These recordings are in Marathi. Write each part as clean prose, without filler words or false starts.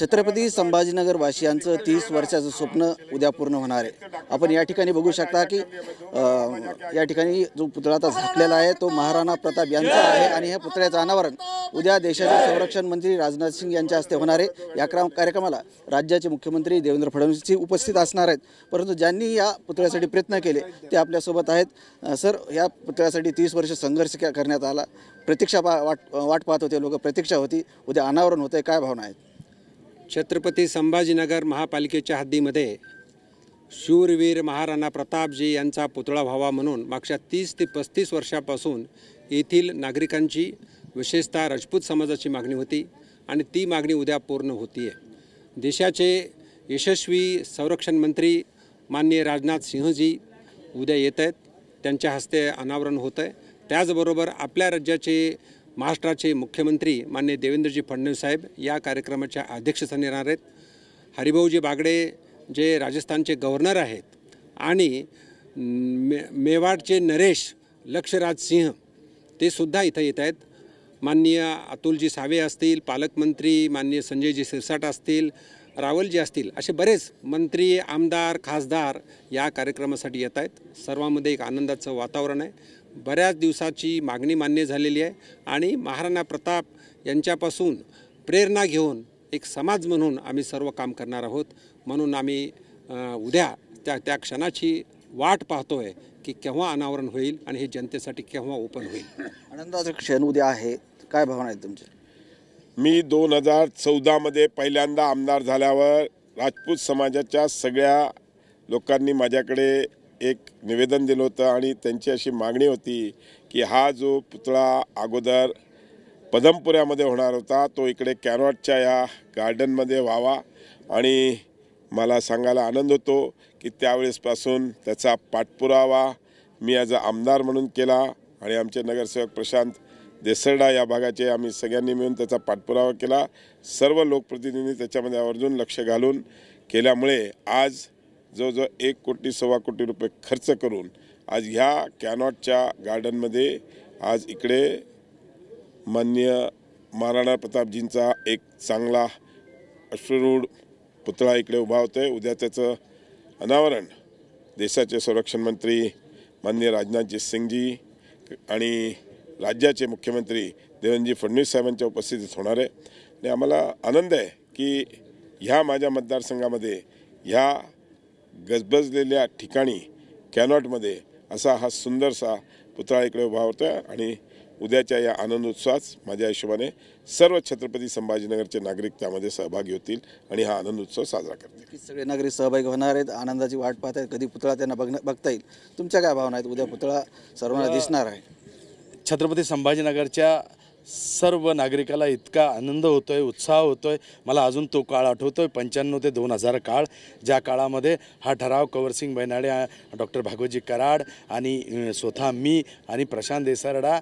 छत्रपती संभाजीनगर वासियांचं 30 वर्षाचं स्वप्न उद्या पूर्ण होणार आहे। आपण या ठिकाणी बघू शकता की या ठिकाणी जो पुतळा आता झाकलेला आहे तो महाराणा प्रताप यांचा आहे आणि ह्या पुतळ्याचं अनावरण उद्या देशाचे संरक्षण मंत्री राजनाथ सिंग यांच्या हस्ते होणार आहे। या कार्यक्रमाला राज्याचे मुख्यमंत्री देवेंद्र फडणवीस उपस्थित असणार आहेत। परंतु ज्यांनी या पुतळ्यासाठी प्रयत्न केले ते आपल्या सोबत आहेत। सर, या पुतळ्यासाठी 30 वर्ष संघर्ष करण्यात आला, प्रतीक्षा वाट पाहत होते लोक, प्रतीक्षा होती, उद्या अनावरण होते, काय भावना आहेत? छत्रपती संभाजीनगर महापालिकेच्या हद्दीमध्ये शूरवीर महाराणा प्रतापजी यांचा पुतळा व्हावा म्हणून मागच्या 30 ते 35 वर्षापासून येथील नागरिकांची, विशेषतः राजपूत समाजाची मागणी होती आणि ती मागणी उद्या पूर्ण होती आहे। देशाचे यशस्वी संरक्षण मंत्री माननीय राजनाथ सिंहजी उद्या येत आहेत, त्यांच्या हस्ते अनावरण होतं आहे। त्याचबरोबर आपल्या राज्याचे, महाराष्ट्राचे मुख्यमंत्री माननीय देवेंद्रजी फडणवीस साहेब या कार्यक्रमाच्या अध्यक्षस्थानी राहणार आहेत। हरिभाऊजी बागडे जे राजस्थानचे गव्हर्नर आहेत आणि मेवाडचे नरेश लक्षराज सिंह ते सुद्धा इथं येत आहेत। माननीय अतुलजी सावे असतील, पालकमंत्री माननीय संजयजी सिरसाट असतील, रावलजी असतील, असे बरेच मंत्री, आमदार, खासदार या कार्यक्रमासाठी येत आहेत। सर्वांमध्ये एक आनंदाचं वातावरण आहे। बऱ्याच दिवसाची मागणी मान्य झालेली आहे आणि महाराणा प्रताप यांच्यापासून प्रेरणा घेऊन एक समाज म्हणून आम्ही सर्व काम करणार आहोत। म्हणून आम्ही उद्या त्या क्षणाची वाट पाहतोय की केव्हा अनावरण होईल आणि हे जनतेसाठी केव्हा ओपन होईल। आनंदाचा क्षण उद्या आहे, काय भावना आहेत तुमच्या? मी 2014 पहिल्यांदा आमदार झाल्यावर राजपूत समाजाच्या सगळ्या लोकांनी माझ्याकडे एक निवेदन दिलं होतं आणि त्यांची अशी मागणी होती की हा जो पुतळा अगोदर पदमपुऱ्यामध्ये होणार होता तो इकडे कॅनॉटच्या या गार्डनमध्ये व्हावा। आणि मला सांगायला आनंद होतो की त्यावेळेसपासून त्याचा पाठपुरावा मी ॲज अ आमदार म्हणून केला आणि आमचे नगरसेवक प्रशांत देसरडा या भागाचे आम्ही सगळ्यांनी मिळून त्याचा पाठपुरावा केला। सर्व लोकप्रतिनिधी त्याच्यामध्ये आवर्जून लक्ष घालून केल्यामुळे आज जवळजवळ 1 कोटी सव्वा कोटी रुपये खर्च करून आज ह्या कॅनॉटच्या गार्डनमध्ये आज इकडे माननीय महाराणा प्रतापजींचा एक चांगला अश्वरूढ पुतळा इकडे उभा होतो आहे। उद्या त्याचं अनावरण देशाचे संरक्षण मंत्री माननीय राजनाथजी सिंगजी आणि राज्याचे मुख्यमंत्री देवेंद्रजी फडणवीस साहेबांच्या उपस्थितीत होणार आहे। आणि आम्हाला आनंद आहे की ह्या माझ्या मतदारसंघामध्ये ह्या गजबजलेल्या ठिकाणी कॅनॉटमध्ये असा हा सुंदरसा पुतळा इकडे उभा होतो आहे। आणि उद्याच्या या आनंदोत्सवात माझ्या हिशोबाने सर्व छत्रपती संभाजीनगरचे नागरिक त्यामध्ये सहभागी होतील आणि हा आनंदोत्सव साजरा करतील। सगळे नागरिक सहभागी होणार आहेत, आनंदाची वाट पाहत आहेत, कधी पुतळा त्यांना बघता येईल। तुमच्या काय भावना आहेत? उद्या पुतळा सर्वांना दिसणार आहे। छत्रपती संभाजीनगरच्या सर्व नागरिकाला इतका आनंद होतोय, उत्साह होतोय। मला अजून तो काळ आठवतोय, 95 ते 2000 काळ, ज्या काळामध्ये हा ठराव कंवरसिंग बैनाडे, डॉक्टर भागवतजी कराड आणि स्वतः मी आणि प्रशांत देसरडा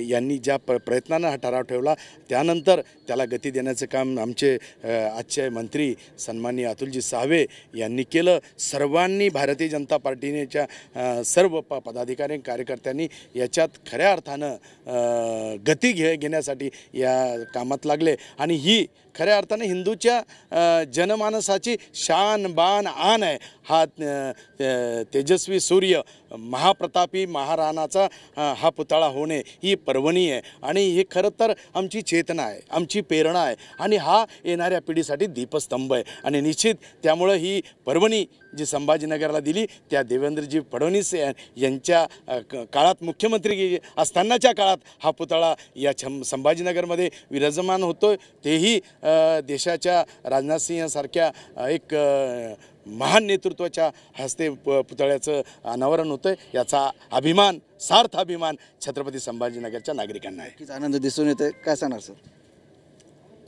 यांनी ज्या प्रयत्नानं हा ठराव ठेवला, त्यानंतर त्याला गती देण्याचं काम आमचे आजचे मंत्री सन्माननीय अतुलजी सावे यांनी केलं। सर्वांनी, भारतीय जनता पार्टीच्या सर्व पदाधिकारी कार्यकर्त्यांनी याच्यात खऱ्या अर्थानं गती घेण्यासाठी या कामात लागले आणि ही खऱ्या अर्थाने हिंदूच्या जनमानसाची शान बान आन आहे। हा तेजस्वी सूर्य महाप्रतापी महाराणाचा हा पुतळा होणे ही पर्वणी आहे आणि हे खरं तर आमची चेतना आहे, आमची प्रेरणा आहे आणि हा येणाऱ्या पिढीसाठी दीपस्तंभ आहे। आणि निश्चित त्यामुळं ही पर्वणी जी संभाजीनगरला दिली त्या देवेंद्रजी फडणवीस यांच्या काळात, मुख्यमंत्री असतानाच्या काळात हा पुतळा या संभाजीनगरमध्ये विराजमान होतोय। तेही देशाच्या राजनाथ सिंहासारख्या एक महान नेतृत्वाच्या हस्ते पुतळ्याचं अनावरण होतं आहे। याचा अभिमान, सार्थ अभिमान छत्रपती संभाजीनगरच्या नागरिकांना आहे। किती आनंद दिसून येते, काय सांगणार सर?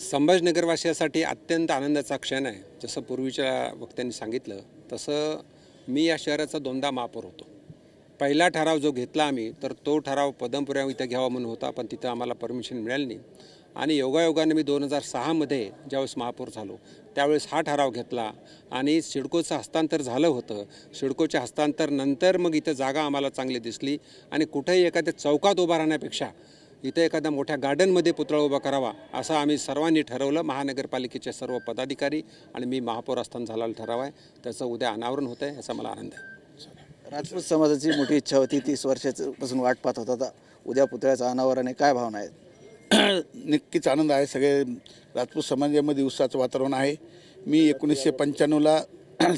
संभाजीनगरवासियासाठी अत्यंत आनंदाचा क्षण आहे। जसं पूर्वीच्या वक्त्यांनी सांगितलं तसं मी या शहराचा 2दा महापौर होतो। पहिला ठराव जो घेतला आम्ही तर तो ठराव पदमपुऱ्या इथं घ्यावा म्हणून होता, पण तिथं आम्हाला परमिशन मिळाली नाही आणि योगायोगाने मी 2006 ज्यावेळेस महापौर झालो त्यावेळेस हा ठराव घेतला आणि सिडकोचं हस्तांतर झालं होतं। सिडकोच्या हस्तांतर नंतर मग इथं जागा आम्हाला चांगली दिसली आणि कुठेही एखाद्या चौकात उभा राहण्यापेक्षा इथे एखाद्या मोठ्या गार्डनमध्ये पुतळा उभा करावा असं आम्ही सर्वांनी ठरवलं. महानगरपालिकेचे सर्व पदाधिकारी आणि मी महापौर असताना झालेला ठराव आहे. त्याचं उद्या अनावरण होतं आहे, याचा मला आनंद आहे. राजपूत समाजाची मोठी इच्छा होती, 30 वर्षापासून वाट पाहत होता. उद्या पुतळ्याचं अनावरण आहे, काय भावना आहेत? नक्कीच आनंद आहे. सगळे राजपूत समाजामध्ये उत्साहाचं वातावरण आहे. मी 1995ला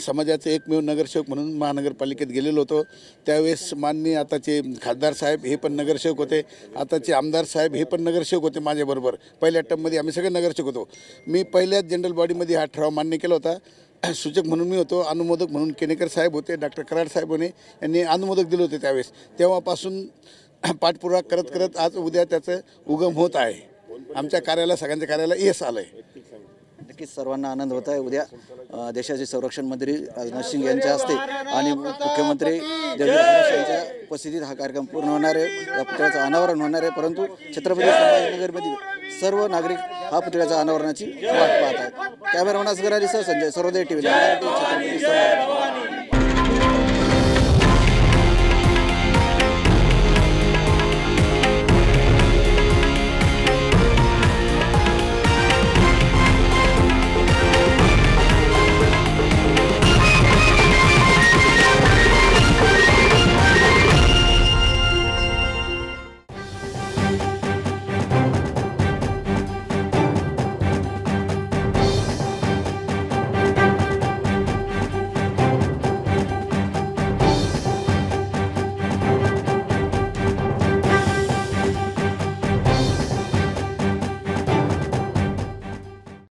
समाजाचे एकमेव नगरसेवक म्हणून महानगरपालिकेत गेलेलो होतो. त्यावेळेस माननीय आताचे खासदार साहेब हे पण नगरसेवक होते, आताचे आमदार साहेब हे पण नगरसेवक होते माझ्याबरोबर. पहिल्या टर्ममध्ये आम्ही सगळे नगरसेवक होतो. मी पहिल्याच जनरल बॉडीमध्ये हा ठराव मान्य केला होता. सूचक म्हणून मी होतो, अनुमोदक म्हणून केनेकर साहेब होते, डॉक्टर कराड साहेब होते, यांनी अनुमोदक दिले होते त्यावेळेस. तेव्हापासून पाठपुरावा करत करत आज उद्या त्याचं उगम होत आहे. आमच्या कार्याला, सगळ्यांच्या कार्याला यश आलं आहे. नक्कीच सर्वांना आनंद होत आहे. उद्या देशाचे संरक्षण मंत्री राजनाथ सिंग यांच्या हस्ते आणि मुख्यमंत्री देवेंद्र फडणवीस यांच्या उपस्थितीत हा कार्यक्रम पूर्ण होणार आहे. या पुतळ्याचं अनावरण होणार आहे. परंतु छत्रपती संभाजीनगरमधील सर्व नागरिक हा पुतळ्याच्या अनावरणाची वाट पाहत आहेत. कॅमेरामॅन असगर अलीसह संजय सरोदे, TV 9 छत्रपती संभाजीनगर.